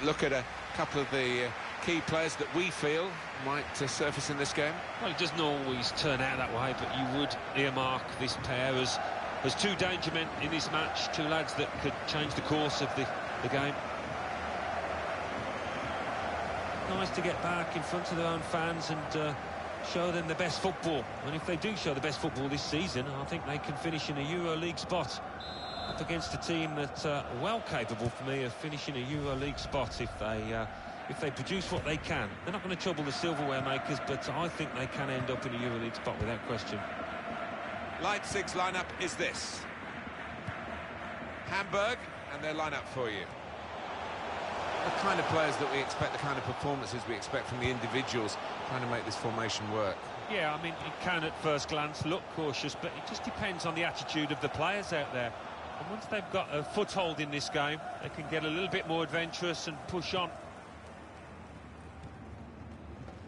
quick look at a couple of the key players that we feel might surface in this game. Well, it doesn't always turn out that way, but you would earmark this pair as two danger men in this match, two lads that could change the course of the game. Nice to get back in front of their own fans and show them the best football. And if they do show the best football this season, I think they can finish in a Euro League spot up against a team that's well capable for me of finishing a Euro League spot if they produce what they can. They're not going to trouble the silverware makers, but I think they can end up in a Euro League spot without question. Leipzig's lineup is this. Hamburg, and their lineup for you. The kind of players that we expect, the kind of performances we expect from the individuals trying to make this formation work. Yeah, I mean, it can at first glance look cautious, but it just depends on the attitude of the players out there. And once they've got a foothold in this game, they can get a little bit more adventurous and push on.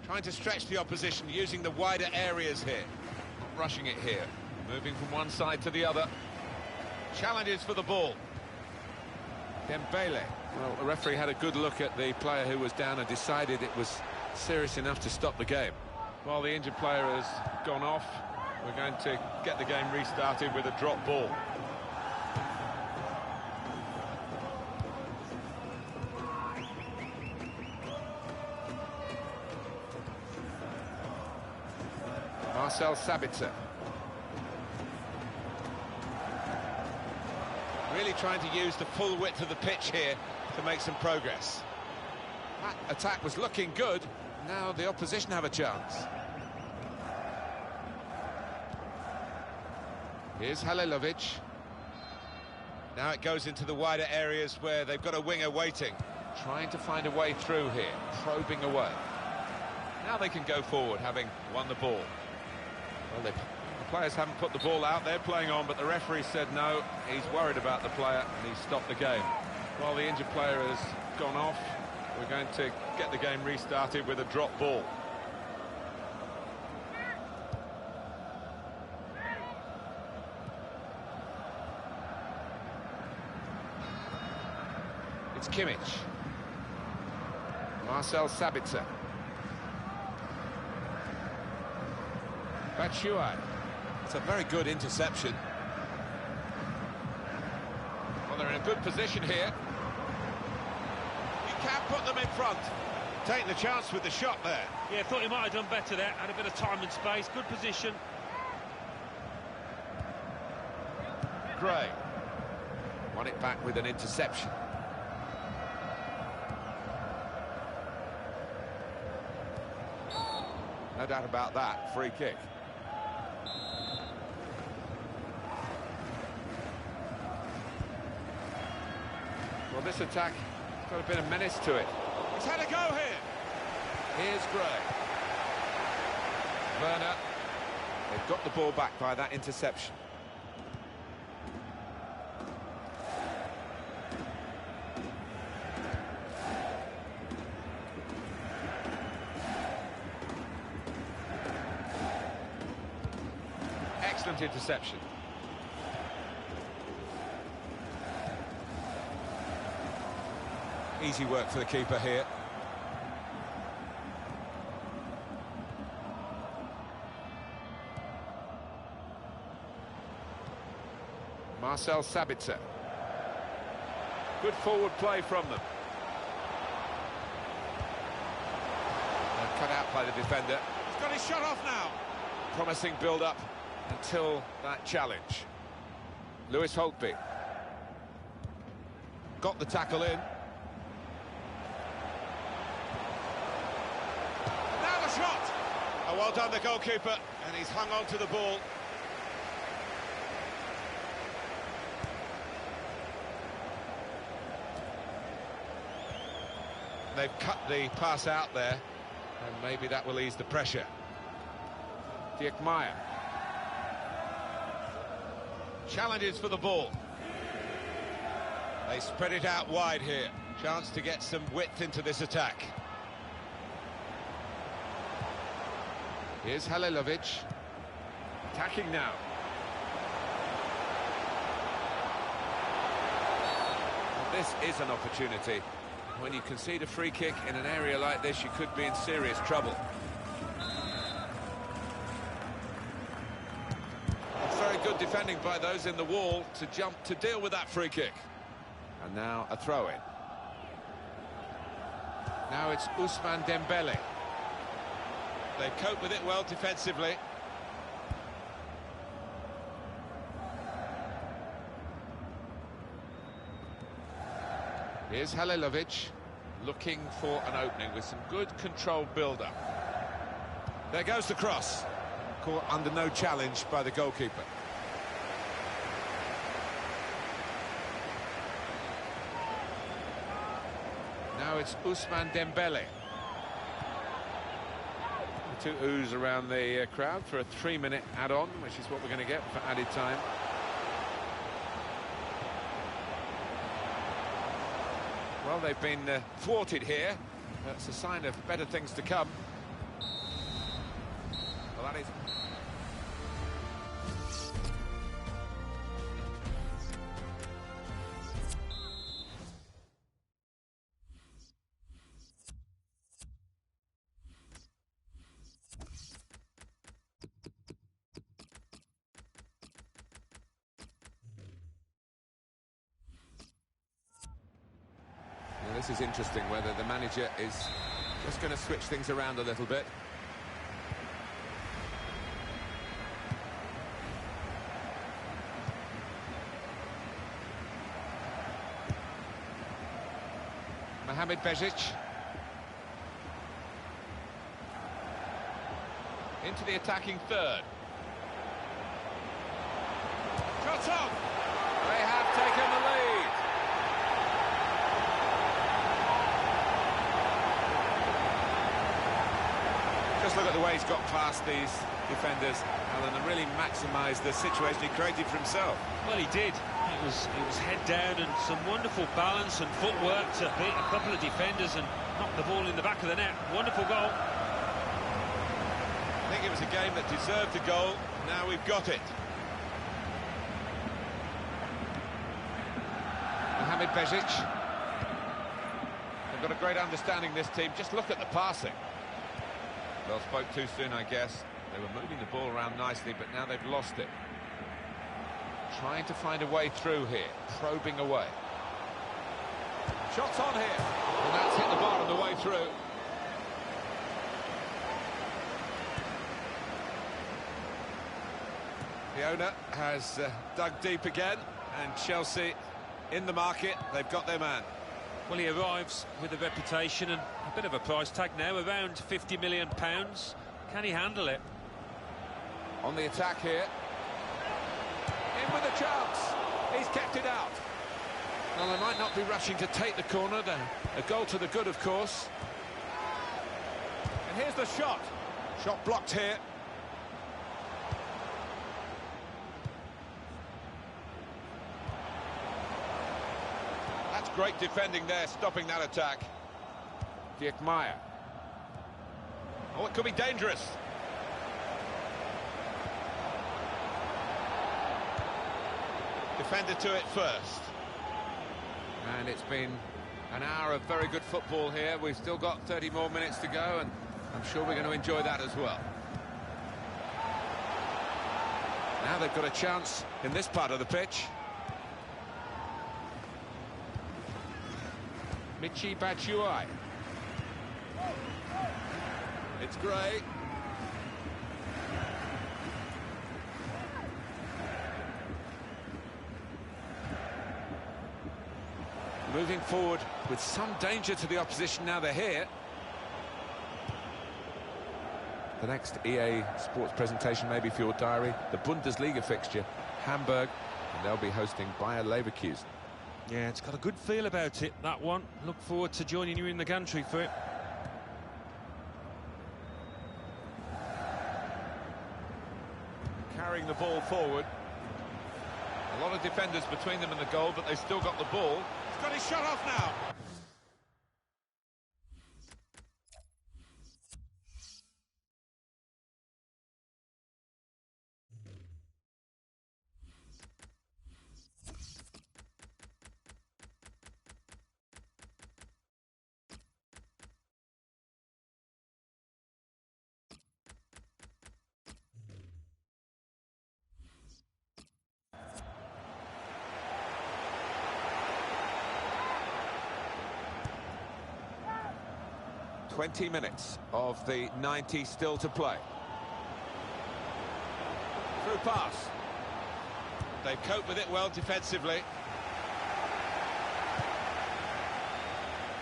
Trying to stretch the opposition, using the wider areas here. Not rushing it here. Moving from one side to the other. Challenges for the ball. Dembele. Well, the referee had a good look at the player who was down and decided it was serious enough to stop the game. Well, the injured player has gone off. We're going to get the game restarted with a drop ball. Marcel Sabitzer. Really trying to use the full width of the pitch here to make some progress. That attack was looking good. Now the opposition have a chance. Here's Halilovic. Now it goes into the wider areas where they've got a winger waiting. Trying to find a way through here, probing away. Now they can go forward, having won the ball. Well, the players haven't put the ball out, they're playing on, but the referee said no, he's worried about the player, and he's stopped the game. While the injured player has gone off, we're going to get the game restarted with a drop ball. It's Kimmich. Marcel Sabitzer. Batshuayi. It's a very good interception. Well, they're in a good position here. You can't put them in front. Taking the chance with the shot there. Yeah, thought he might have done better there. Had a bit of time and space. Good position. Gray. Won it back with an interception. No doubt about that. Free kick. Well, this attack has got a bit of menace to it. He's had a go here. Here's Gray. Werner. They've got the ball back by that interception. Excellent interception. Easy work for the keeper here. Marcel Sabitzer. Good forward play from them. And cut out by the defender. He's got his shot off now. Promising build-up until that challenge. Lewis Holtby. Got the tackle in. Shot! Oh, well done, the goalkeeper, and he's hung on to the ball. They've cut the pass out there, and maybe that will ease the pressure. Dirk Meyer. Challenges for the ball. They spread it out wide here. Chance to get some width into this attack. Here's Halilovic. Attacking now. Well, this is an opportunity. when you concede a free kick in an area like this, you could be in serious trouble. Very good defending by those in the wall to jump to deal with that free kick. And now a throw-in. Now it's Ousmane Dembele. They cope with it well defensively. Here's Halilovic looking for an opening with some good controlled build-up. There goes the cross. Caught under no challenge by the goalkeeper. Now it's Ousmane Dembele. The two oohs around the crowd for a 3-minute add-on, which is what we're going to get for added time. Well, they've been thwarted here. That's a sign of better things to come. Well, that is... Now, this is interesting, whether the manager is just going to switch things around a little bit. Mohamed Bezic. Into the attacking third. Shots on! They have taken the lead. Just look at the way he's got past these defenders, Alan, and really maximised the situation he created for himself. Well, he did. It was head down and some wonderful balance and footwork to beat a couple of defenders and knock the ball in the back of the net. Wonderful goal. I think it was a game that deserved a goal. Now we've got it. Mohamed Bezic. They've got a great understanding, this team. Just look at the passing. Well, spoke too soon, I guess. They were moving the ball around nicely, but now they've lost it. Trying to find a way through here, probing away. Shots on here, and that's hit the bar on the way through. The owner has dug deep again, and Chelsea in the market. They've got their man. Well, he arrives with a reputation and a bit of a price tag now, around £50 million. Can he handle it? On the attack here. In with a chance. He's kept it out. Well, they might not be rushing to take the corner. A goal to the good, of course. And here's the shot. Shot blocked here. That's great defending there, stopping that attack. Dirk Meyer. Oh, it could be dangerous. Defender to it first. And it's been an hour of very good football here. We've still got 30 more minutes to go, and I'm sure we're going to enjoy that as well. Now they've got a chance in this part of the pitch. Michy Batshuayi. It's Gray. Moving forward with some danger to the opposition now they're here. The next EA Sports presentation maybe for your diary, the Bundesliga fixture, Hamburg, and they'll be hosting Bayer Leverkusen. Yeah, it's got a good feel about it, that one. Look forward to joining you in the gantry for it. Carrying the ball forward. A lot of defenders between them and the goal, but they've still got the ball. He's got his shot off now. 20 minutes of the 90 still to play. Through pass. They've coped with it well defensively.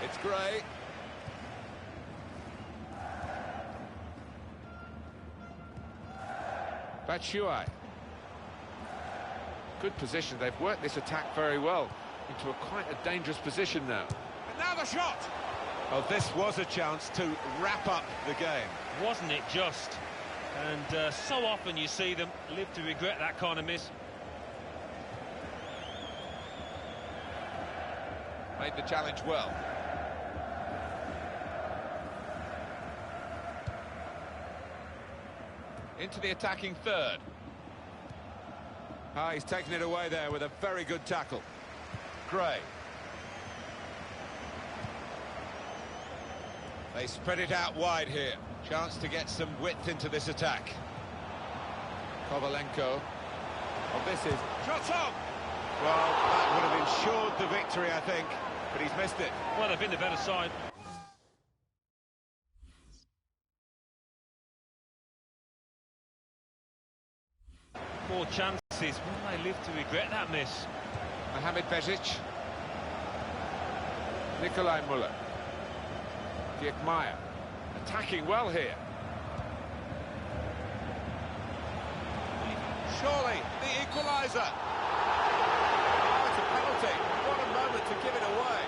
It's Gray. Batshuayi. Good position. They've worked this attack very well into quite a dangerous position now. And now the shot! Well, this was a chance to wrap up the game. Wasn't it just? And so often you see them live to regret that kind of miss. Made the challenge well. Into the attacking third. Ah, he's taken it away there with a very good tackle. Gray. They spread it out wide here. Chance to get some width into this attack. Kovalenko. Well, this is... Shot on! Well, that would have ensured the victory, I think, but he's missed it. Well, they've been the better side. More chances. Will they live to regret that miss? Mohamed Bezic. Nikolai Muller. Dirk Meyer. Attacking well here. Surely, the equaliser. Oh, it's a penalty. What a moment to give it away.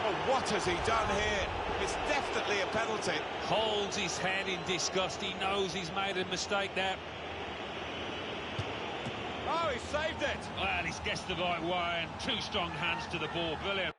Oh, what has he done here? It's definitely a penalty. Holds his head in disgust. He knows he's made a mistake there. Oh, he saved it. Well, he's guessed the right way and two strong hands to the ball. Brilliant.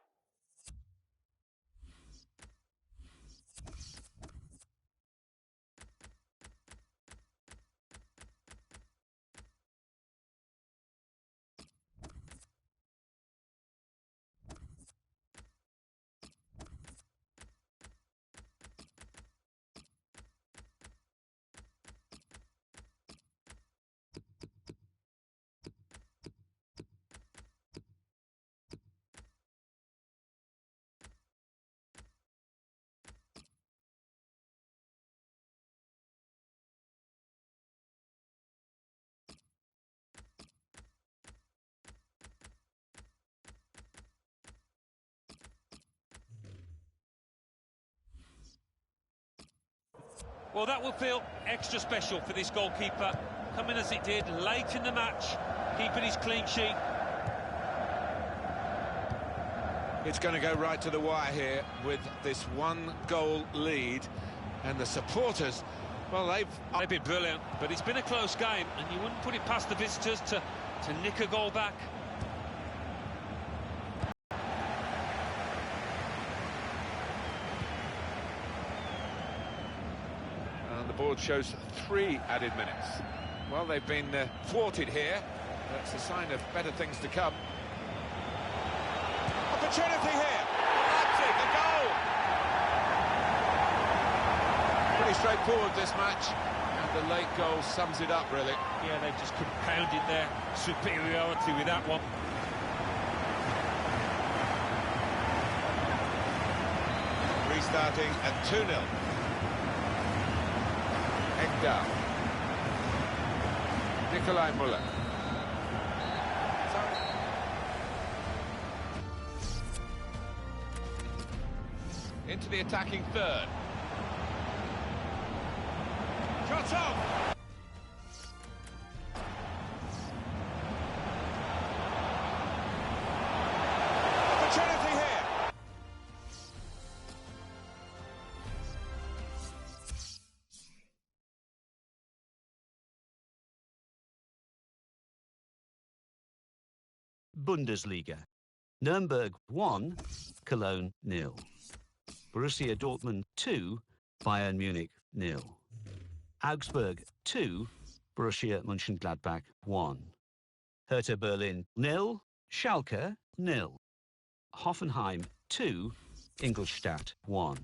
Well, that will feel extra special for this goalkeeper, coming as it did late in the match, keeping his clean sheet. It's going to go right to the wire here with this one-goal lead, and the supporters, well, they've been brilliant, but it's been a close game, and you wouldn't put it past the visitors to nick a goal back. The board shows 3 added minutes. Well, they've been thwarted here. That's a sign of better things to come. Opportunity here. Leipzig, a goal. Pretty straightforward, this match. And the late goal sums it up, really. Yeah, they've just compounded their superiority with that one. Restarting at 2-0. Engdahl. Nikolai Muller. Into the attacking third. Shot off! Opportunity here! Bundesliga. Nuremberg 1, Cologne 0. Borussia Dortmund 2, Bayern Munich 0. Augsburg 2, Borussia Mönchengladbach 1. Hertha Berlin 0, Schalke 0. Hoffenheim 2, Ingolstadt 1.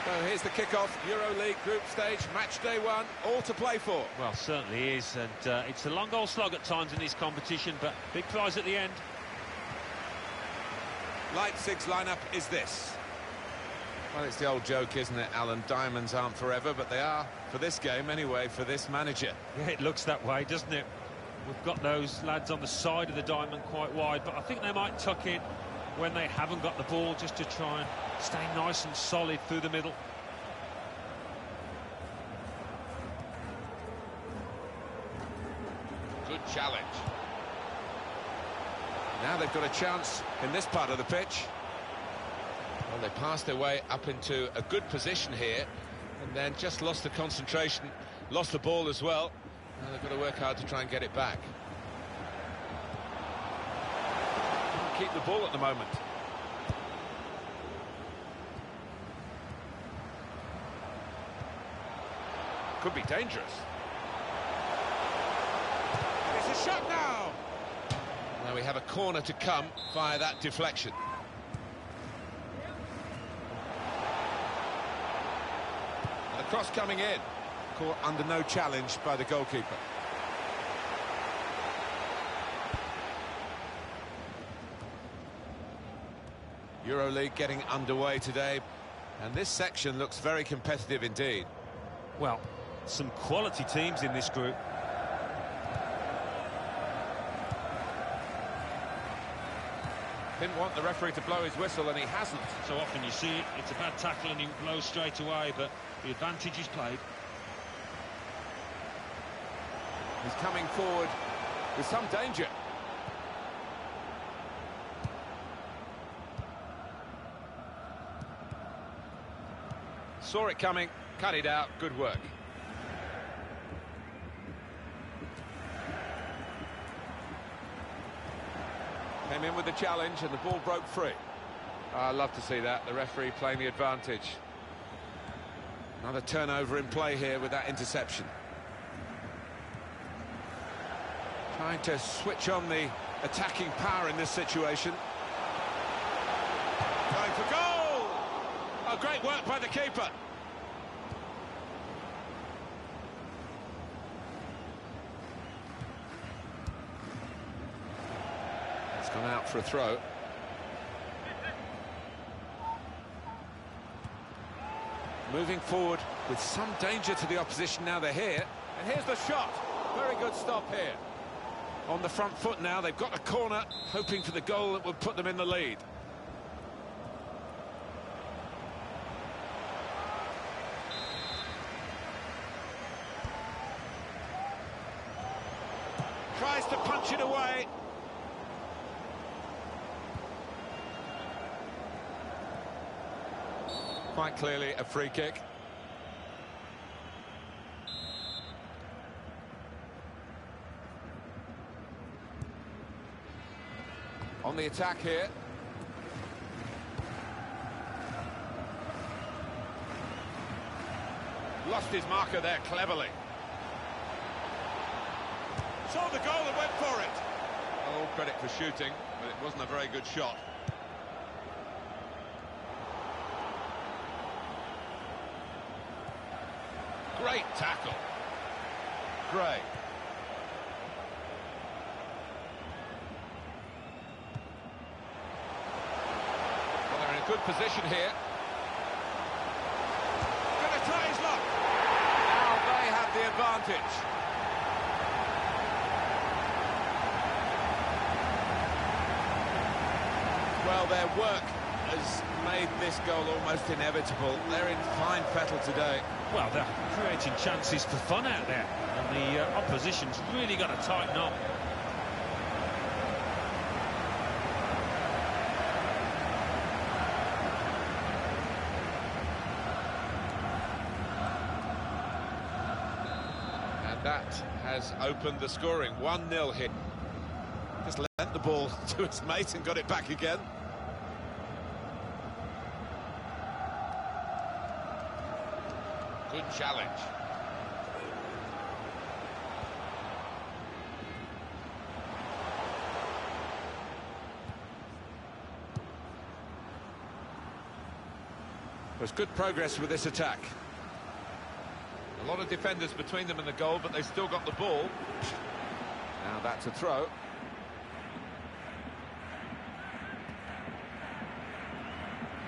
So here's the kick-off, EuroLeague group stage, match day one, all to play for. Well, certainly is, and it's a long old slog at times in this competition, but big prize at the end. Leipzig's lineup is this. Well, it's the old joke, isn't it, Alan? Diamonds aren't forever, but they are for this game anyway, for this manager. Yeah, it looks that way, doesn't it? We've got those lads on the side of the diamond quite wide, but I think they might tuck in when they haven't got the ball, just to try and stay nice and solid through the middle. Good challenge. Now they've got a chance in this part of the pitch. Well, they passed their way up into a good position here, and then just lost the concentration, lost the ball as well. Now they've got to work hard to try and get it back. Can't keep the ball at the moment. Could be dangerous. It's a shot now! Now we have a corner to come via that deflection. The cross coming in. Caught under no challenge by the goalkeeper. EuroLeague getting underway today, and this section looks very competitive indeed. Well, some quality teams in this group. Didn't want the referee to blow his whistle, and he hasn't. So often you see it, it's a bad tackle and he blows straight away, but the advantage is played. He's coming forward with some danger. Saw it coming, cut it out, good work. Came in with the challenge and the ball broke free. I love to see that, the referee playing the advantage. Another turnover in play here with that interception. Trying to switch on the attacking power in this situation. Going for goal! Oh, great work by the keeper. It's gone out for a throw. Moving forward with some danger to the opposition now they're here. And here's the shot. Very good stop here. On the front foot now, they've got a corner, hoping for the goal that would put them in the lead. Tries to punch it away. Quite clearly a free kick. On the attack here. Lost his marker there cleverly. Saw the goal and went for it. Well, all credit for shooting, but it wasn't a very good shot. Great tackle. Great. Well, they're in a good position here. Going to try his luck. Now they have the advantage. Well, their work has made this goal almost inevitable. They're in fine fettle today. Well, they're creating chances for fun out there, and the opposition's really got to tighten up. And that has opened the scoring. 1-0 hit. Just lent the ball to his mate and got it back again. Good challenge. There's good progress with this attack. A lot of defenders between them and the goal, but they've still got the ball. Now that's a throw.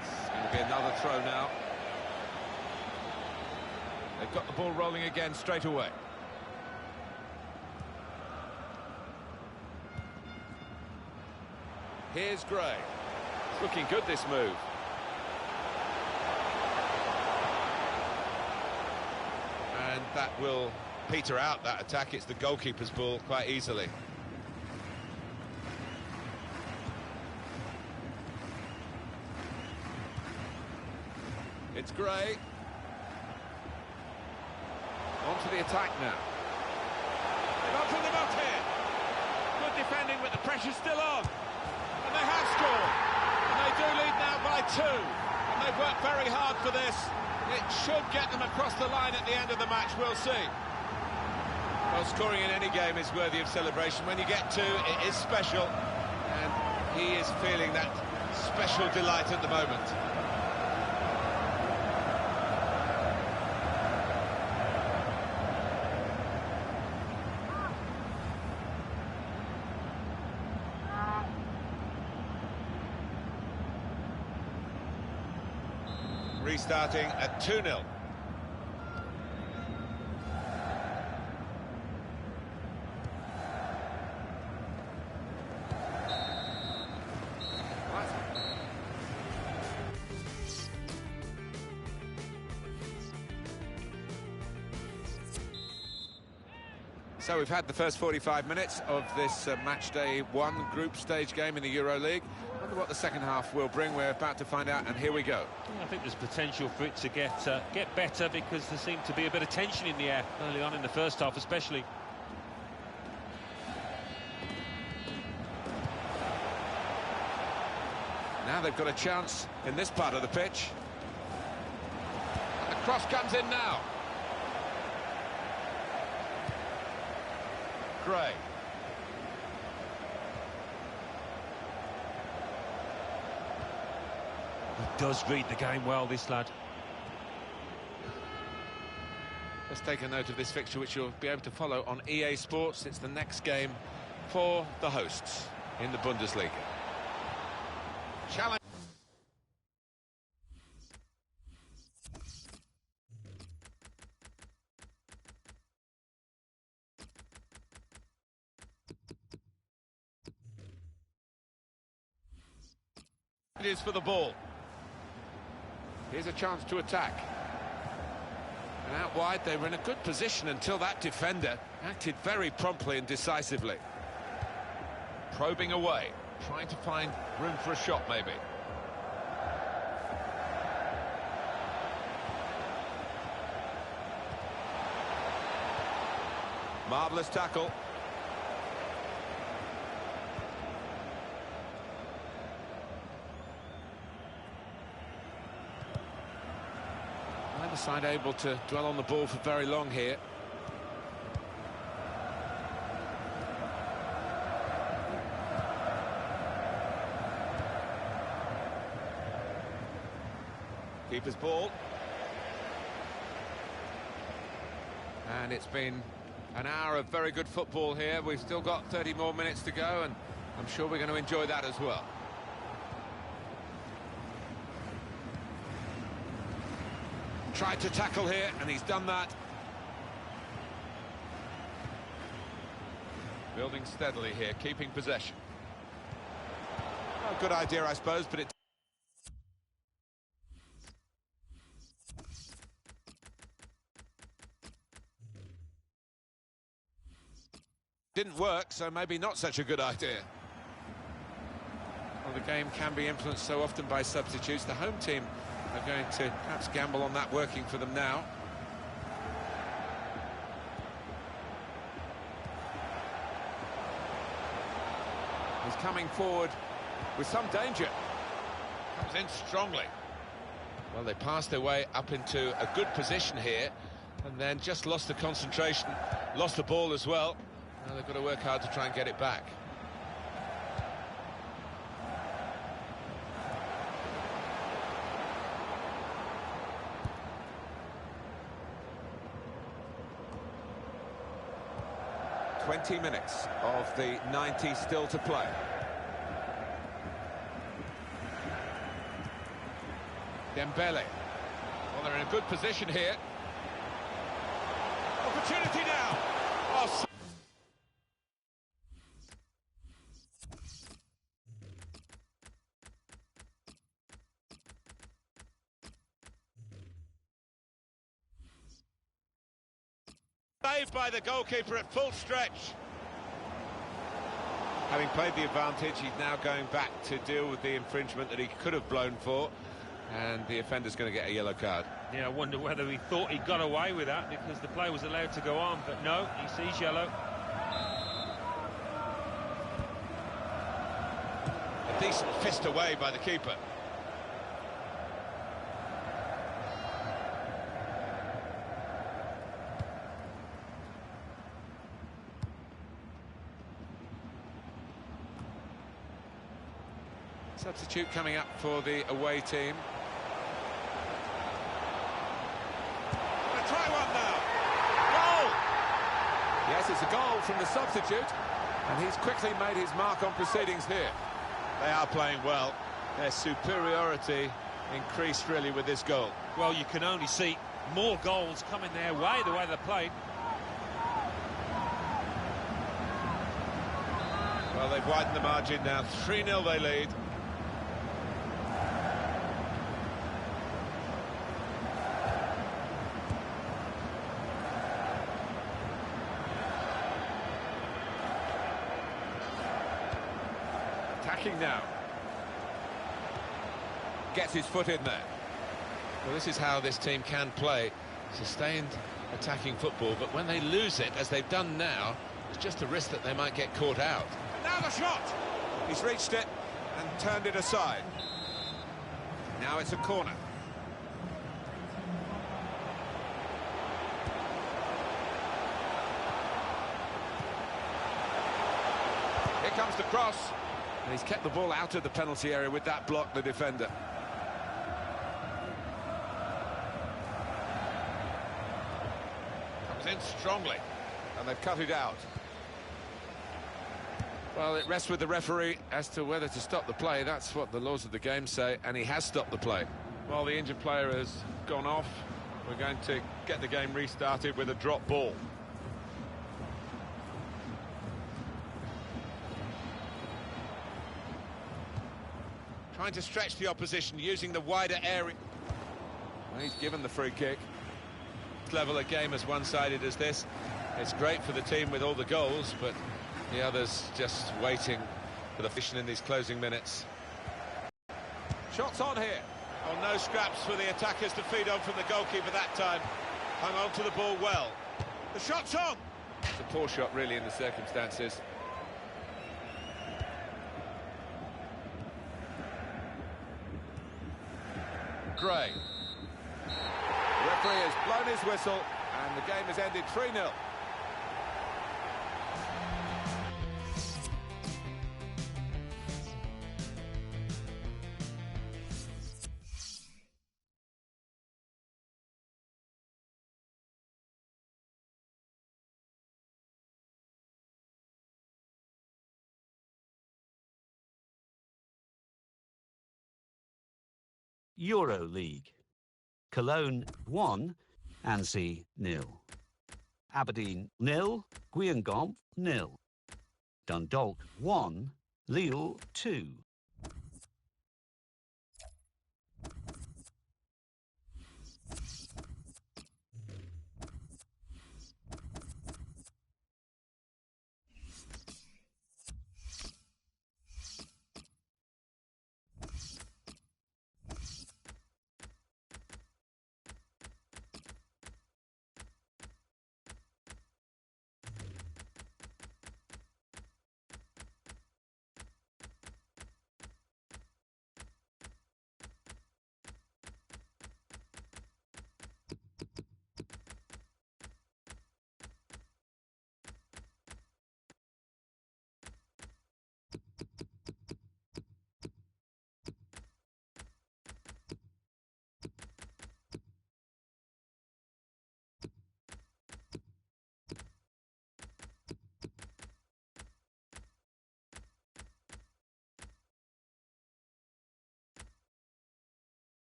It's going to be another throw now. They've got the ball rolling again straight away. Here's Gray. It's looking good, this move. And that will peter out that attack. It's the goalkeeper's ball quite easily. It's Gray. On to the attack now. They've opened them up here. Good defending, but the pressure's still on. And they have scored. And they do lead now by 2. And they've worked very hard for this. It should get them across the line at the end of the match, we'll see. Well, scoring in any game is worthy of celebration. When you get 2, it is special. And he is feeling that special delight at the moment. Restarting at 2-0. So we've had the first 45 minutes of this match day 1 group stage game in the Euro League. Wonder what the second half will bring. We're about to find out, and here we go. I think there's potential for it to get better, because there seemed to be a bit of tension in the air early on in the first half, especially. Now they've got a chance in this part of the pitch. And the cross comes in now. Gray. He does read the game well, this lad. Let's take a note of this fixture, which you'll be able to follow on EA Sports. It's the next game for the hosts in the Bundesliga. Challenge. It is for the ball. Here's a chance to attack. And out wide, they were in a good position until that defender acted very promptly and decisively. Probing away, trying to find room for a shot, maybe. Marvellous tackle. Neither side able to dwell on the ball for very long here. Keeper's ball. And it's been an hour of very good football here. We've still got 30 more minutes to go, and I'm sure we're going to enjoy that as well. Tried to tackle here, and he's done that. Building steadily here, keeping possession. Well, good idea, I suppose, but it didn't work, so maybe not such a good idea. Well, the game can be influenced so often by substitutes. The home team are going to perhaps gamble on that working for them now. He's coming forward with some danger. Comes in strongly. Well, they passed their way up into a good position here, and then just lost the concentration, lost the ball as well. Now they've got to work hard to try and get it back. 20 minutes of the 90 still to play. Dembele. Well, they're in a good position here. Opportunity now. Oh, saved by the goalkeeper at full stretch. Having played the advantage, he's now going back to deal with the infringement that he could have blown for, and the offender's going to get a yellow card. Yeah, I wonder whether he thought he got away with that because the play was allowed to go on, but no, he sees yellow. A decent fist away by the keeper. Substitute coming up for the away team. Gonna try one now. Goal! Yes, it's a goal from the substitute, and he's quickly made his mark on proceedings here. They are playing well. Their superiority increased really with this goal. Well, you can only see more goals coming their way, the way they played. Well, they've widened the margin now. 3-0 they lead. Attacking now. Gets his foot in there. Well, this is how this team can play. Sustained attacking football, but when they lose it, as they've done now, it's just a risk that they might get caught out. Now the shot! He's reached it and turned it aside. Now it's a corner. Here comes the cross. And he's kept the ball out of the penalty area with that block, the defender. Comes in strongly. And they've cut it out. Well, it rests with the referee as to whether to stop the play. That's what the laws of the game say, and he has stopped the play. Well, the injured player has gone off. We're going to get the game restarted with a drop ball. Trying to stretch the opposition using the wider area. Well, he's given the free kick. Level a game as one-sided as this. It's great for the team with all the goals, but the others just waiting for the fishing in these closing minutes. Shots on here. Well, no scraps for the attackers to feed on from the goalkeeper that time. Hung on to the ball well. The shot's on. It's a poor shot, really, in the circumstances. Gray. The referee has blown his whistle, and the game has ended 3-0. Euro League. Cologne 1, Annecy 0. Aberdeen 0, Guingamp 0. Dundalk 1, Lille 2.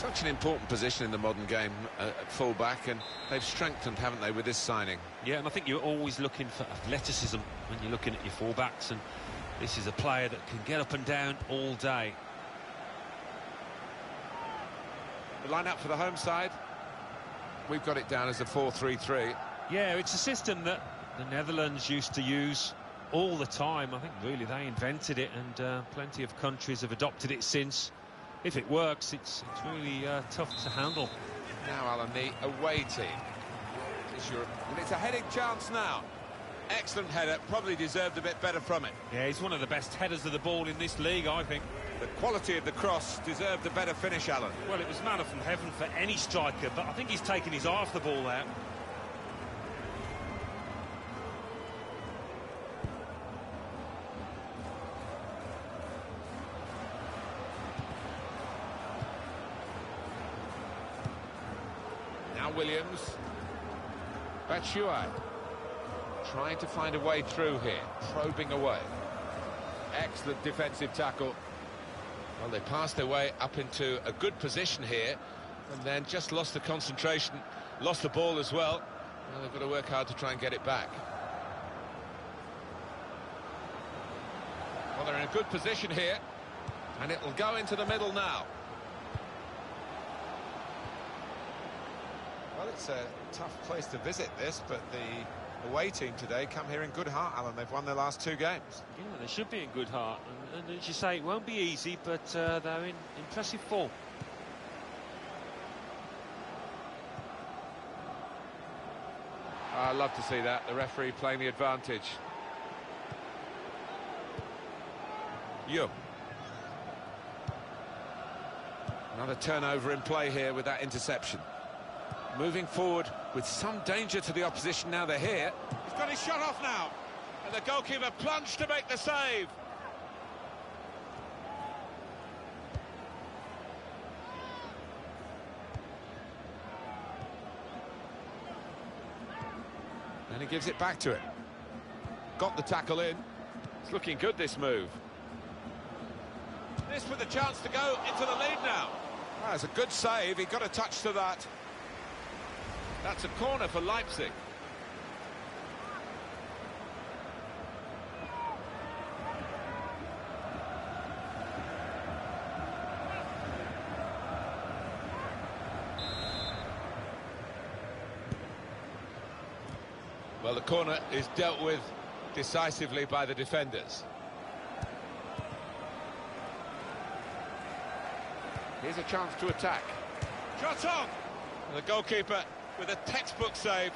Such an important position in the modern game at full-back, and they've strengthened, haven't they, with this signing? Yeah, and I think you're always looking for athleticism when you're looking at your full-backs, and this is a player that can get up and down all day. The line-up for the home side, we've got it down as a 4-3-3. Yeah, it's a system that the Netherlands used to use all the time. I think really they invented it, and plenty of countries have adopted it since. If it works, it's really tough to handle. Now, Alan, the away team. And it's a heading chance now. Excellent header, probably deserved a bit better from it. Yeah, he's one of the best headers of the ball in this league, I think. The quality of the cross deserved a better finish, Alan. Well, it was manna from heaven for any striker, but I think he's taken his eye off the ball there. Now Williams. Batshuayi trying to find a way through here, probing away. Excellent defensive tackle. Well, they passed their way up into a good position here, and then just lost the concentration, lost the ball as well. Well, they've got to work hard to try and get it back. Well, they're in a good position here, and it'll go into the middle now. Well, it's a tough place to visit, this, but the away team today come here in good heart, Alan. They've won their last 2 games. Yeah, they should be in good heart, and as you say, it won't be easy, but they're in impressive form. I love to see that, the referee playing the advantage. Yo. Another turnover in play here with that interception. Moving forward with some danger to the opposition now they're here. He's got his shot off now. And the goalkeeper plunged to make the save. And he gives it back to it. Got the tackle in. It's looking good, this move. This with a chance to go into the lead now. That's a good save. He got a touch to that. That's a corner for Leipzig. Well, the corner is dealt with decisively by the defenders. Here's a chance to attack. Shot on! And the goalkeeper with a textbook save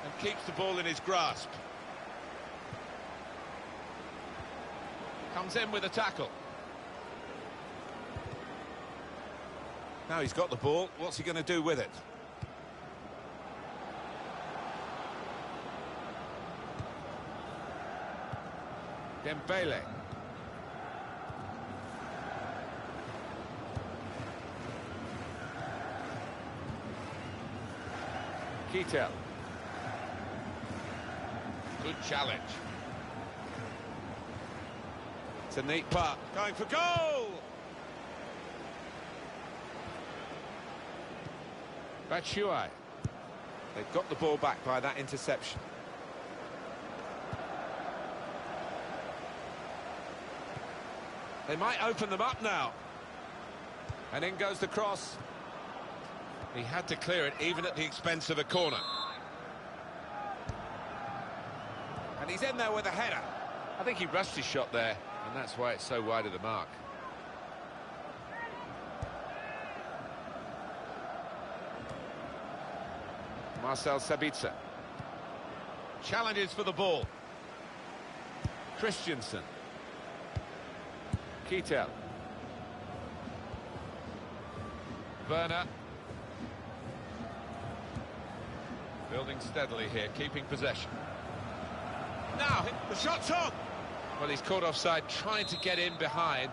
and keeps the ball in his grasp. Comes in with a tackle. Now he's got the ball, what's he going to do with it? Dembele. Kittel. Good challenge. It's a neat putt. Going for goal! Batshuayi. They've got the ball back by that interception. They might open them up now. And in goes the cross. He had to clear it, even at the expense of a corner. And he's in there with a header. I think he rushed his shot there, and that's why it's so wide of the mark. Marcel Sabitzer. Challenges for the ball. Christensen. Kittel. Werner. Building steadily here, keeping possession. Now, the shot's on! Well, he's caught offside, trying to get in behind.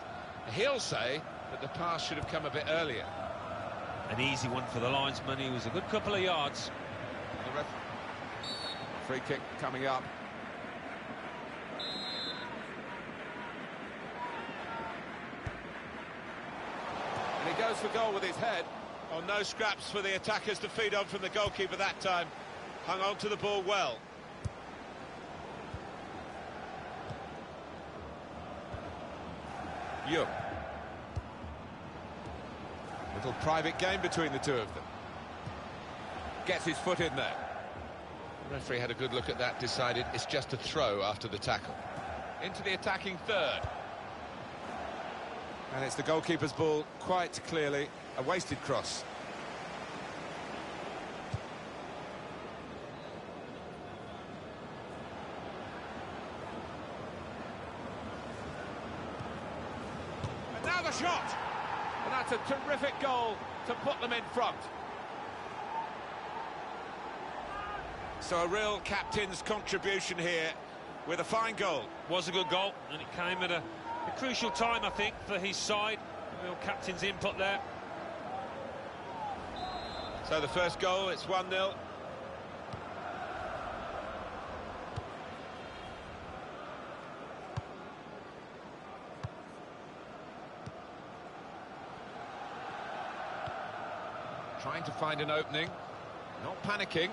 He'll say that the pass should have come a bit earlier. An easy one for the linesman. He was a good couple of yards. The free kick coming up. And he goes for goal with his head. Oh, no scraps for the attackers to feed on from the goalkeeper that time. Hung on to the ball well. Young. Little private game between the two of them. Gets his foot in there. The referee had a good look at that, decided it's just a throw after the tackle. Into the attacking third. And it's the goalkeeper's ball, quite clearly a wasted cross. And now the shot! And that's a terrific goal to put them in front. So a real captain's contribution here with a fine goal. Was a good goal, and it came at a crucial time, I think, for his side. Real captain's input there. So the first goal, it's 1-0. Trying to find an opening, not panicking.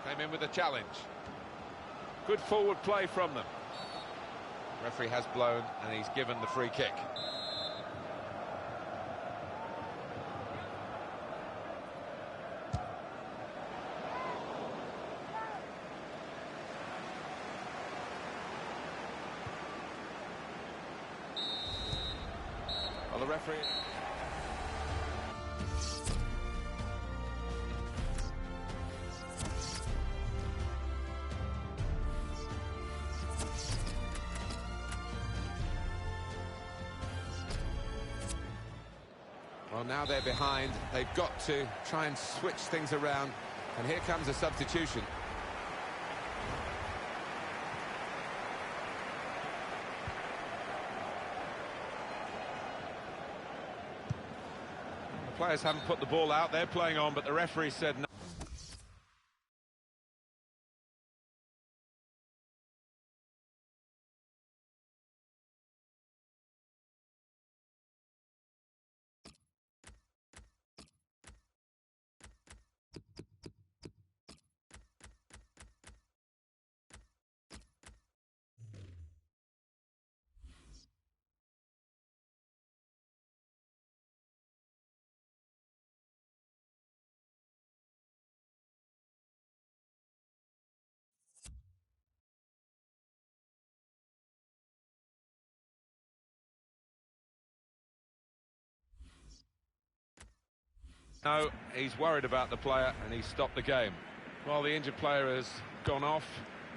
Came in with a challenge. Good forward play from them. Referee has blown and he's given the free kick. Well, the referee... Well, now they're behind. They've got to try and switch things around. And here comes a substitution. The players haven't put the ball out. They're playing on, but the referee said no. No, he's worried about the player and he's stopped the game. While the injured player has gone off,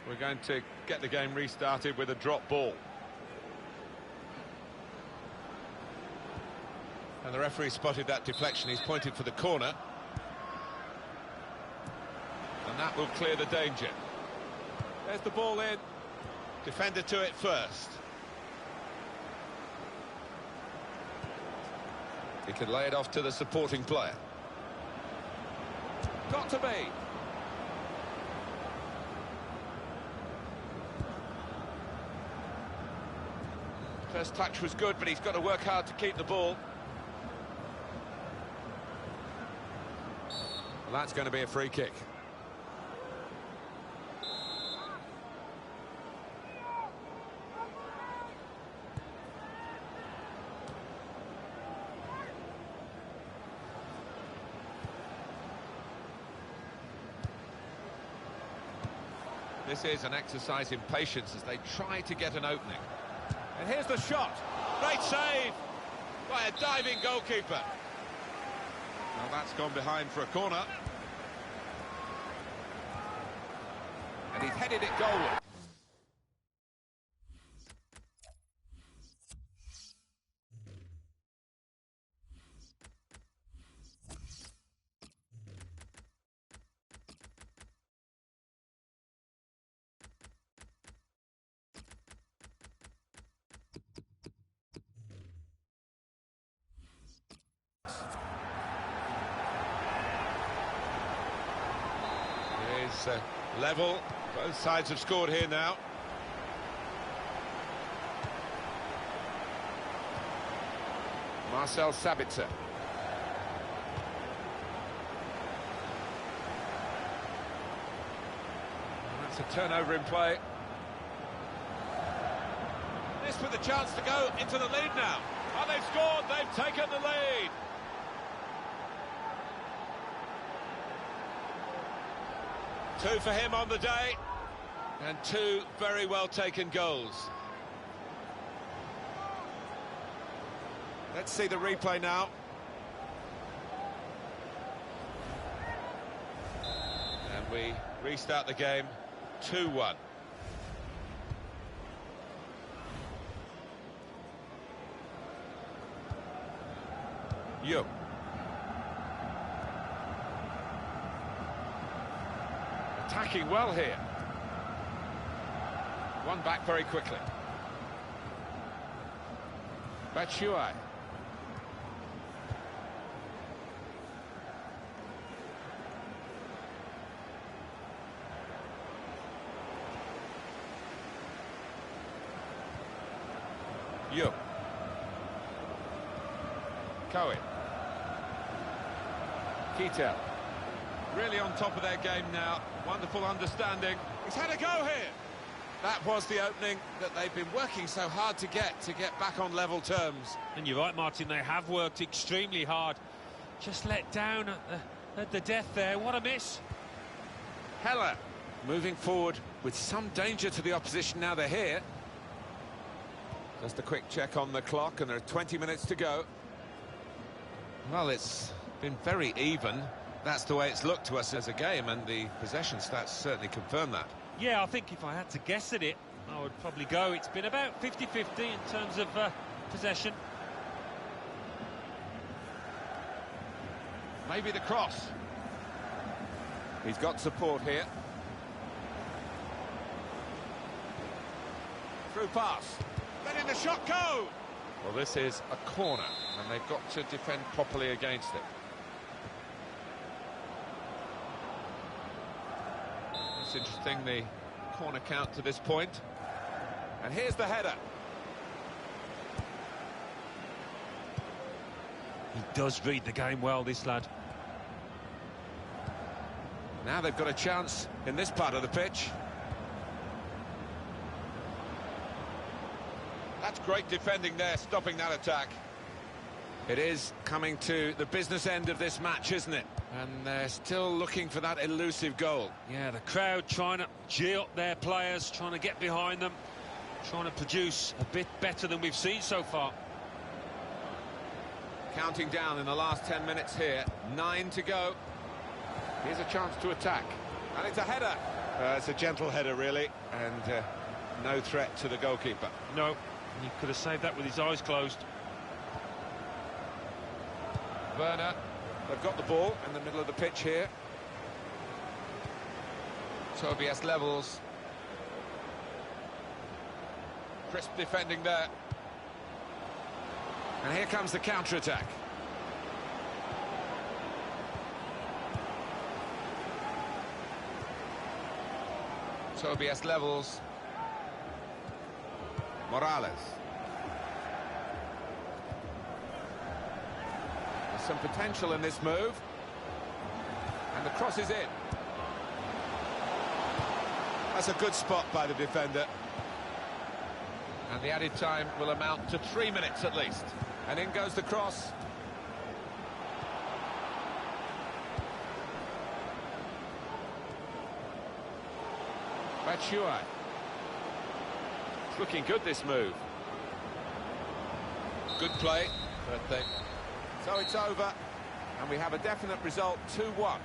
we're going to get the game restarted with a drop ball. And the referee spotted that deflection. He's pointed for the corner. And that will clear the danger. There's the ball in. Defender to it first. He could lay it off to the supporting player. Got to be. First touch was good, but he's got to work hard to keep the ball. Well, that's going to be a free kick. This is an exercise in patience as they try to get an opening. And here's the shot. Great save by a diving goalkeeper. Now that's gone behind for a corner. And he's headed it goalward. Level, both sides have scored here now. Marcel Sabitzer. It's a turnover in play. This with a chance to go into the lead now. Oh, they've scored, they've taken the lead. Two for him on the day, and two very well taken goals. Let's see the replay now. And we restart the game 2-1. Yo. Attacking well here. One back very quickly. Batshuayi. Yo. Cohen. Keita. Really on top of their game now. Wonderful understanding. He's had a go here. That was the opening that they've been working so hard to get back on level terms. And you're right, Martin, they have worked extremely hard. Just let down at the death there. What a miss. Heller moving forward with some danger to the opposition now they're here. Just a quick check on the clock, and there are 20 minutes to go. Well, it's been very even. That's the way it's looked to us as a game, and the possession stats certainly confirm that. Yeah, I think if I had to guess at it, I would probably go. It's been about 50-50 in terms of possession. Maybe the cross. He's got support here. Through pass. Letting the shot go! Well, this is a corner, and they've got to defend properly against it. It's interesting, the corner count to this point. And here's the header. He does read the game well, this lad. Now they've got a chance in this part of the pitch. That's great defending there, stopping that attack. It is coming to the business end of this match, isn't it? And they're still looking for that elusive goal. Yeah, the crowd trying to gee up their players, trying to get behind them, trying to produce a bit better than we've seen so far. Counting down in the last 10 minutes here, 9 to go. Here's a chance to attack, and it's a header. It's a gentle header, really, and no threat to the goalkeeper. No, he could have saved that with his eyes closed. Werner, they've got the ball in the middle of the pitch here. Tobias levels. Crisp defending there. And here comes the counter-attack. Tobias levels. Morales. There's some potential in this move. And the cross is in. That's a good spot by the defender. And the added time will amount to 3 minutes at least. And in goes the cross. Batshuayi. It's looking good, this move. Good play, but so it's over, and we have a definite result, 2-1.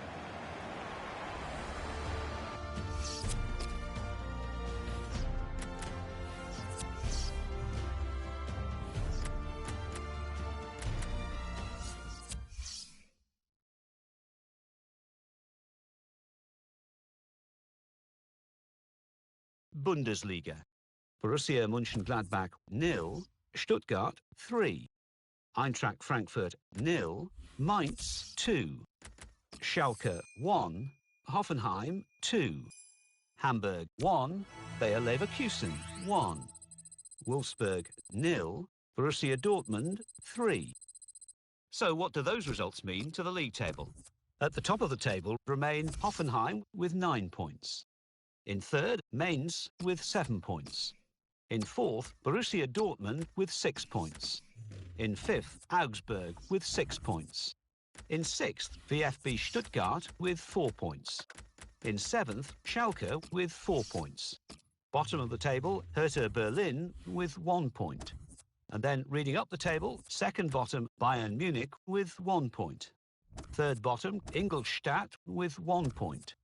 Bundesliga. Borussia Mönchengladbach 0, Stuttgart 3, Eintracht Frankfurt 0, Mainz 2, Schalke 1, Hoffenheim 2, Hamburg 1, Bayer Leverkusen 1, Wolfsburg 0, Borussia Dortmund 3. So what do those results mean to the league table? At the top of the table remain Hoffenheim with 9 points. In third, Mainz with 7 points. In fourth, Borussia Dortmund with 6 points. In fifth, Augsburg with 6 points. In sixth, VfB Stuttgart with 4 points. In seventh, Schalke with 4 points. Bottom of the table, Hertha Berlin with 1 point. And then reading up the table, second bottom, Bayern Munich with 1 point. Third bottom, Ingolstadt with 1 point.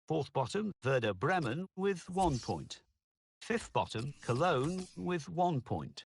Fourth bottom, Werder Bremen with 1 point. Fifth bottom, Cologne with 1 point.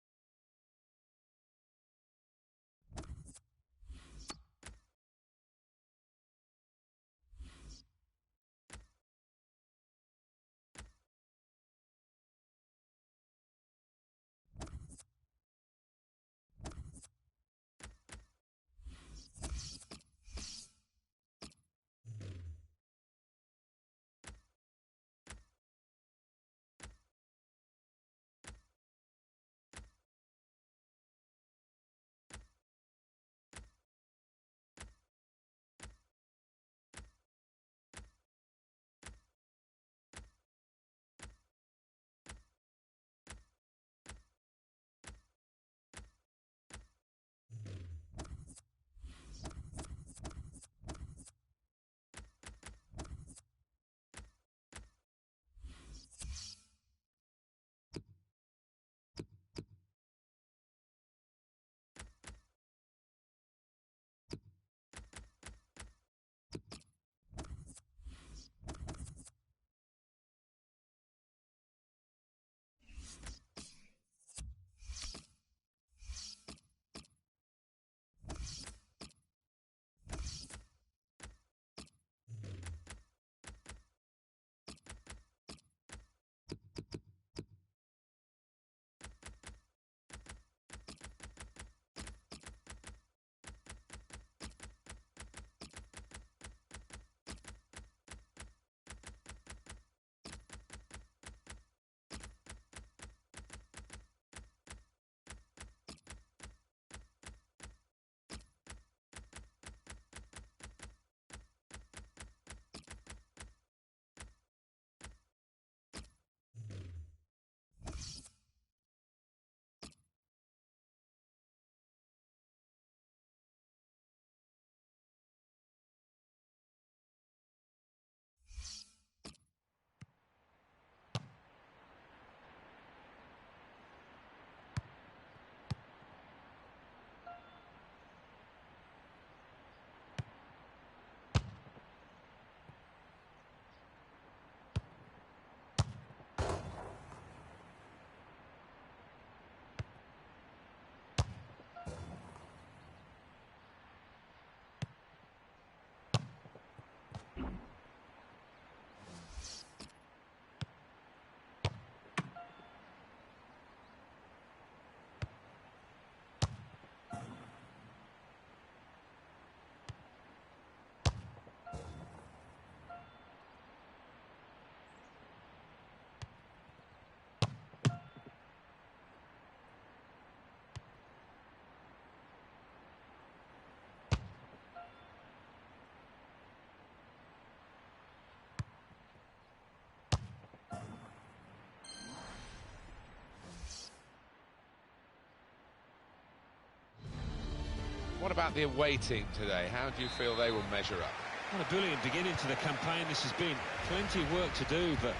What about the away team today? How do you feel they will measure up? What a brilliant beginning to the campaign this has been. Plenty of work to do, but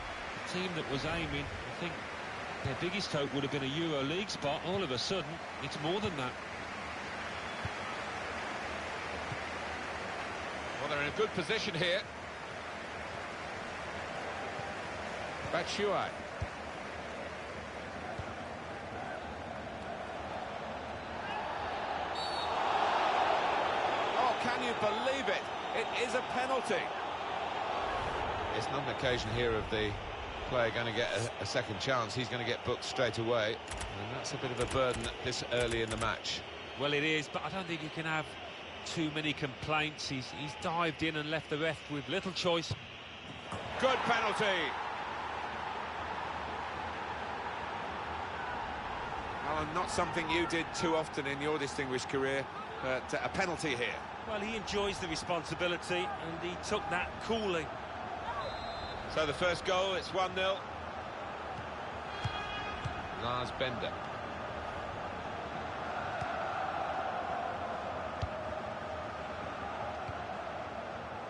the team that was aiming, I think their biggest hope would have been a Euro League spot. All of a sudden, it's more than that. Well, they're in a good position here. Batshuayi. Oh, can you believe it? It is a penalty. It's not an occasion here of the player going to get a second chance. He's going to get booked straight away, and that's a bit of a burden this early in the match. Well, it is, but I don't think you can have too many complaints. He's dived in and left the ref with little choice. Good penalty. Alan, not something you did too often in your distinguished career, but a penalty here. Well, he enjoys the responsibility, and he took that coolly. So the first goal, it's 1-0. Lars Bender.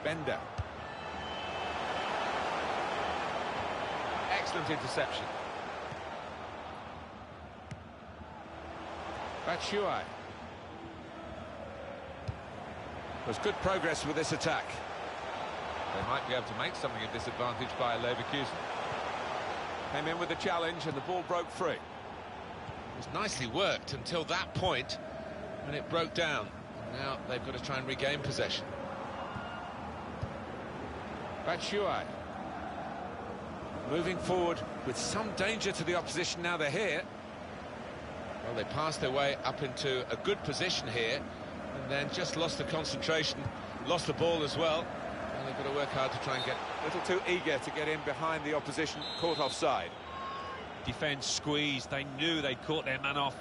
Bender. Excellent interception. Batshuayi. There's good progress with this attack. They might be able to make something of this advantage by Leverkusen. Came in with the challenge and the ball broke free. It was nicely worked until that point when it broke down. And now they've got to try and regain possession. Batshuayi. Moving forward with some danger to the opposition now they're here. Well, they passed their way up into a good position here and then just lost the concentration, lost the ball as well. And they've got to work hard to try and get a little too eager to get in behind the opposition, caught offside. Defence squeezed, they knew they'd caught their man off.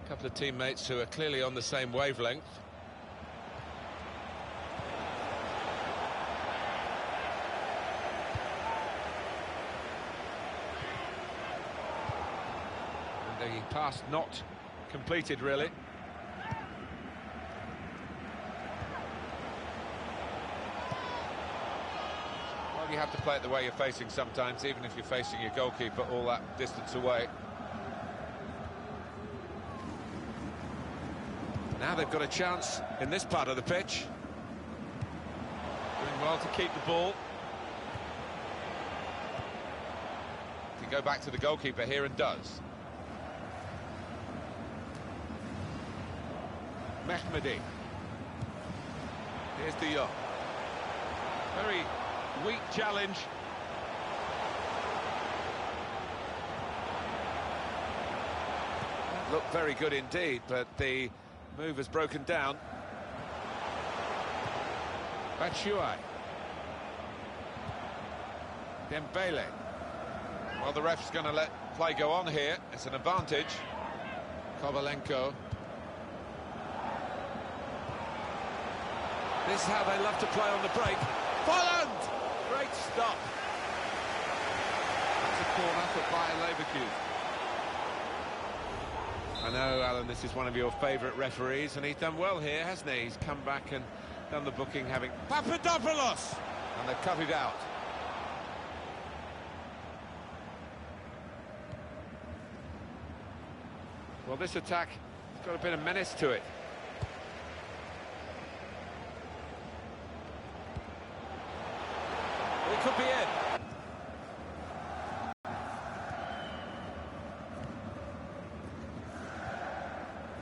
A couple of teammates who are clearly on the same wavelength. And the pass not completed, really. Well, you have to play it the way you're facing sometimes, even if you're facing your goalkeeper all that distance away. Now they've got a chance in this part of the pitch. Doing well to keep the ball. To go back to the goalkeeper here, and does. Mehmedi. Here's De Jong. Very weak challenge. Looked very good indeed, but the move has broken down. Batshuayi. Dembele. Well, the ref's going to let play go on here. It's an advantage. Kovalenko. This is how they love to play on the break. Volland! Great stop. That's a corner for Bayer Leverkusen. I know, Alan, this is one of your favourite referees, and he's done well here, hasn't he? He's come back and done the booking, having Papadopoulos! And they've cut it out. Well, this attack has got a bit of menace to it. It could be in.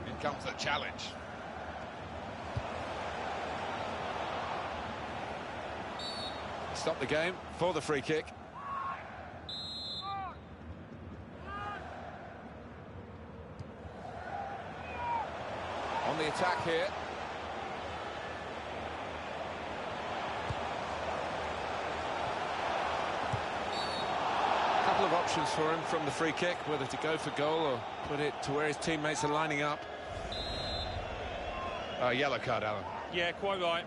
In comes the challenge. Stop the game for the free kick. On the attack here. Couple of options for him from the free kick, whether to go for goal or put it to where his teammates are lining up. Yellow card, Alan. Yeah, quite right.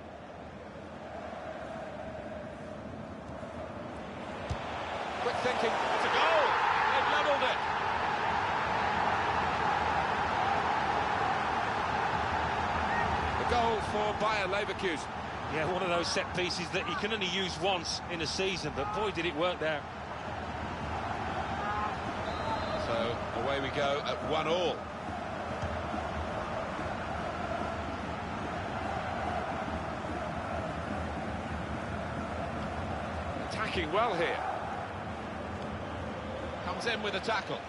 Quick thinking, it's a goal! They've levelled it! The goal for Bayer Leverkusen. Yeah, one of those set pieces that you can only use once in a season, but boy, did it work there. So away we go at 1-1. Attacking well here. Comes in with a tackle.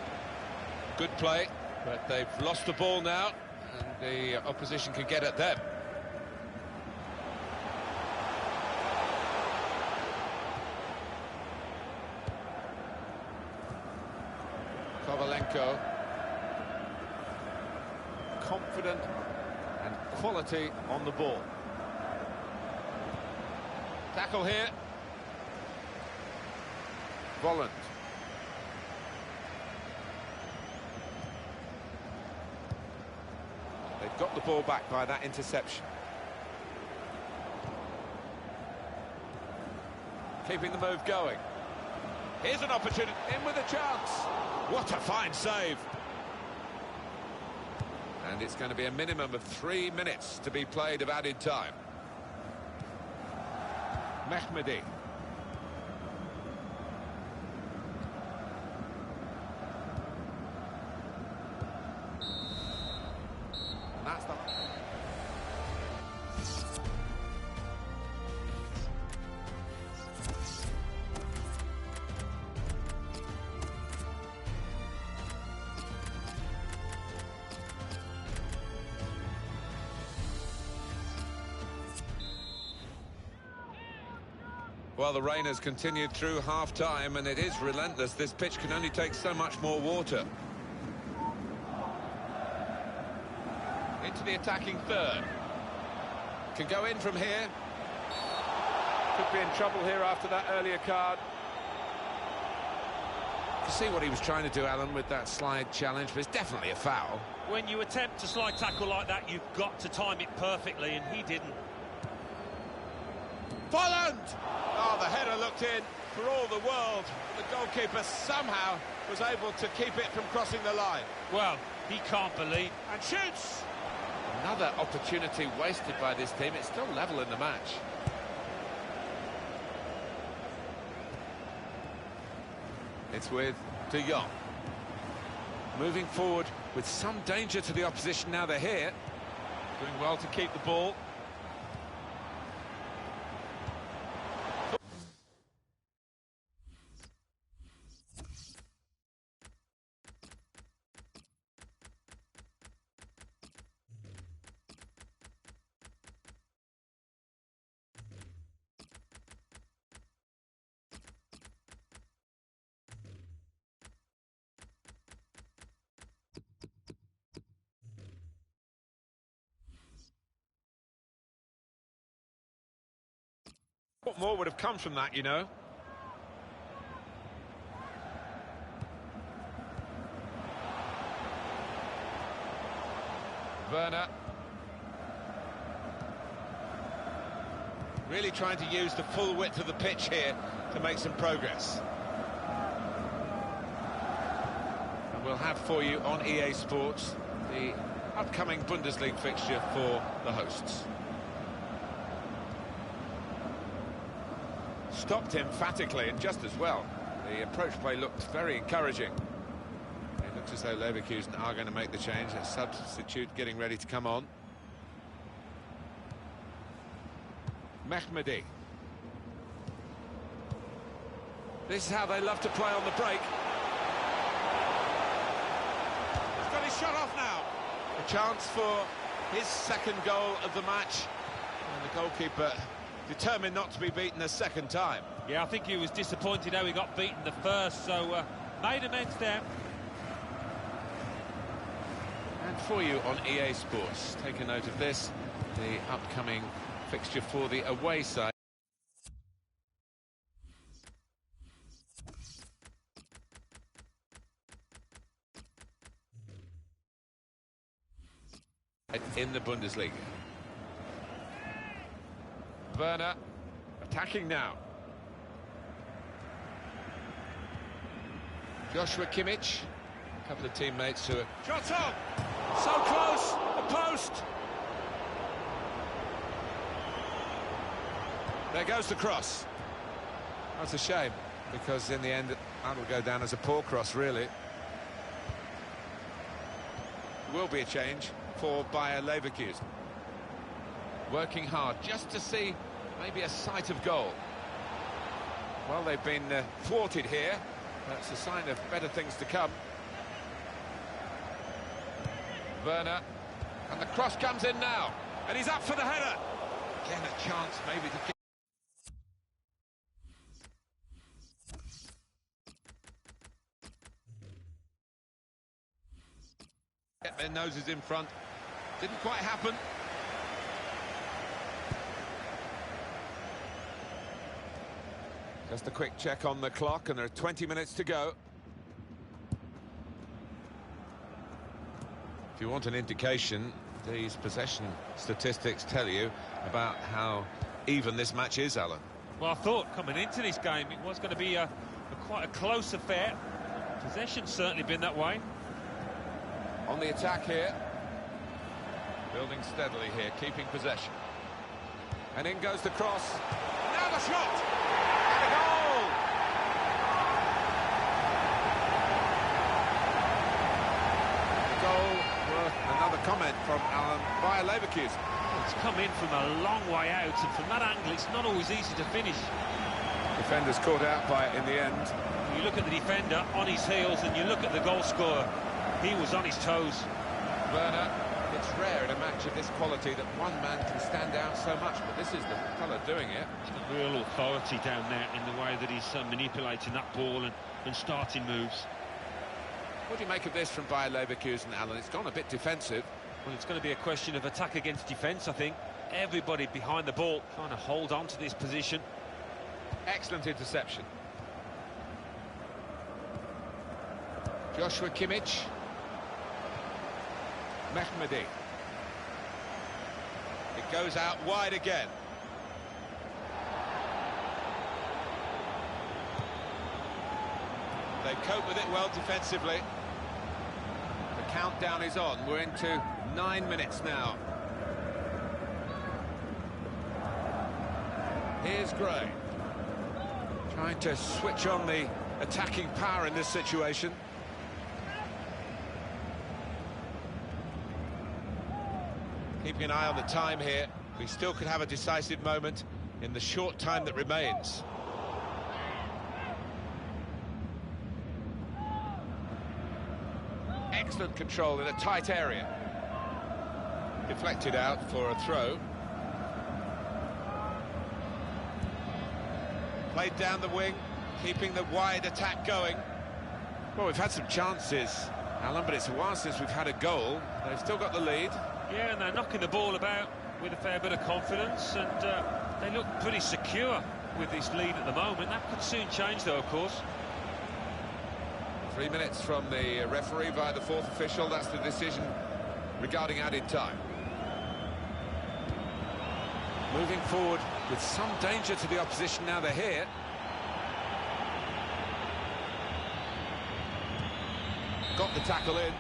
Good play, but they've lost the ball now, and the opposition can get at them. Kovalenko. Confident and quality on the ball. Tackle here. Volland. They've got the ball back by that interception. keeping the move going. Here's an opportunity, in with a chance. What a fine save. And it's going to be a minimum of 3 minutes to be played of added time. Mehmedi. That's the... Well, the rain has continued through half-time, and it is relentless. This pitch can only take so much more water. Into the attacking third. Can go in from here. Could be in trouble here after that earlier card. You see what he was trying to do, Alan, with that slide challenge, but it's definitely a foul. When you attempt a slide tackle like that, you've got to time it perfectly, and he didn't. Volland! Oh, the header looked in for all the world. The goalkeeper somehow was able to keep it from crossing the line. Well, he can't believe. And shoots! Another opportunity wasted by this team. It's still level in the match. It's with De Jong. Moving forward with some danger to the opposition now they're here. Doing well to keep the ball. What more would have come from that, you know? Werner. Really trying to use the full width of the pitch here to make some progress. And we'll have for you on EA Sports the upcoming Bundesliga fixture for the hosts. Stopped emphatically and just as well. The approach play looked very encouraging. It looks as though Leverkusen are going to make the change. A substitute getting ready to come on. Mehmedi. This is how they love to play on the break. He's got his shot off now. A chance for his second goal of the match. And the goalkeeper determined not to be beaten a second time. Yeah, I think he was disappointed how he got beaten the first, so made amends there. And for you on EA Sports, take a note of this, the upcoming fixture for the away side. In the Bundesliga. Werner attacking now. Joshua Kimmich, a couple of teammates who are... Shot on! So close! The post! There goes the cross. That's a shame, because in the end that will go down as a poor cross, really. Will be a change for Bayer Leverkusen. Working hard just to see maybe a sight of goal. Well, they've been thwarted here. That's a sign of better things to come. Werner, and the cross comes in now, and he's up for the header. Again, a chance maybe to get their noses in front. Didn't quite happen. Just a quick check on the clock, and there are 20 minutes to go. If you want an indication, these possession statistics tell you about how even this match is, Alan. Well, I thought coming into this game it was going to be quite a close affair. Possession's certainly been that way. On the attack here. Building steadily here, keeping possession. And in goes the cross. Now the shot! And a goal! The goal worth another comment from Alan via Leverkusen. It's come in from a long way out, and from that angle it's not always easy to finish. Defenders caught out by it in the end. You look at the defender on his heels and you look at the goal scorer, he was on his toes. Werner, it's rare in a match of this quality that one man can stand out so much, but this is the fella doing it. He's got real authority down there in the way that he's manipulating that ball and starting moves. What do you make of this from Bayer Leverkusen, Alan? It's gone a bit defensive. Well, it's going to be a question of attack against defence, I think. Everybody behind the ball trying to hold on to this position. Excellent interception. Joshua Kimmich. Mehmedi. It goes out wide again. They cope with it well defensively. The countdown is on. We're into 9 minutes now. Here's Gray. Trying to switch on the attacking power in this situation. Keeping an eye on the time here. We still could have a decisive moment in the short time that remains. Excellent control in a tight area. Deflected out for a throw. Played down the wing, keeping the wide attack going. Well, we've had some chances, Alan, but it's a while since we've had a goal. They've still got the lead. Yeah, and they're knocking the ball about with a fair bit of confidence, and they look pretty secure with this lead at the moment. That could soon change, though, of course. 3 minutes from the referee via the fourth official. That's the decision regarding added time. Moving forward with some danger to the opposition now they're here. Got the tackle in.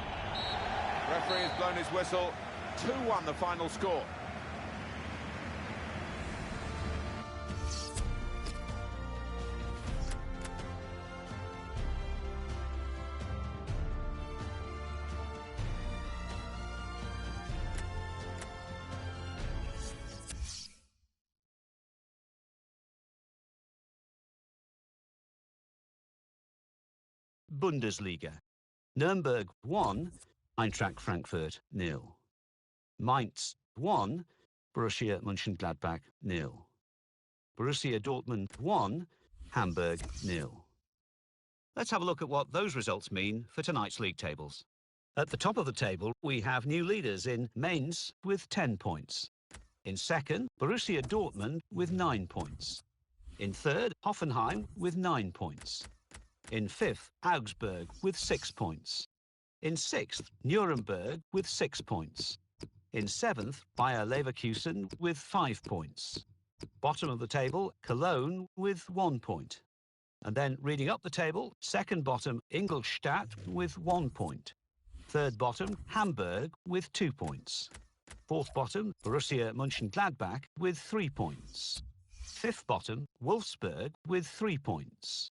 Referee has blown his whistle. 2-1 the final score. Bundesliga. Nuremberg 1, Eintracht Frankfurt 0. Mainz 1, Borussia Mönchengladbach 0. Borussia Dortmund 1, Hamburg 0. Let's have a look at what those results mean for tonight's league tables. At the top of the table, we have new leaders in Mainz with 10 points. In second, Borussia Dortmund with 9 points. In third, Hoffenheim with 9 points. In fifth, Augsburg with 6 points. In sixth, Nuremberg with 6 points. In seventh, Bayer Leverkusen with 5 points. Bottom of the table, Cologne with 1 point. And then reading up the table, second bottom, Ingolstadt with 1 point. Third bottom, Hamburg with 2 points. Fourth bottom, Borussia Mönchengladbach with 3 points. Fifth bottom, Wolfsburg with 3 points.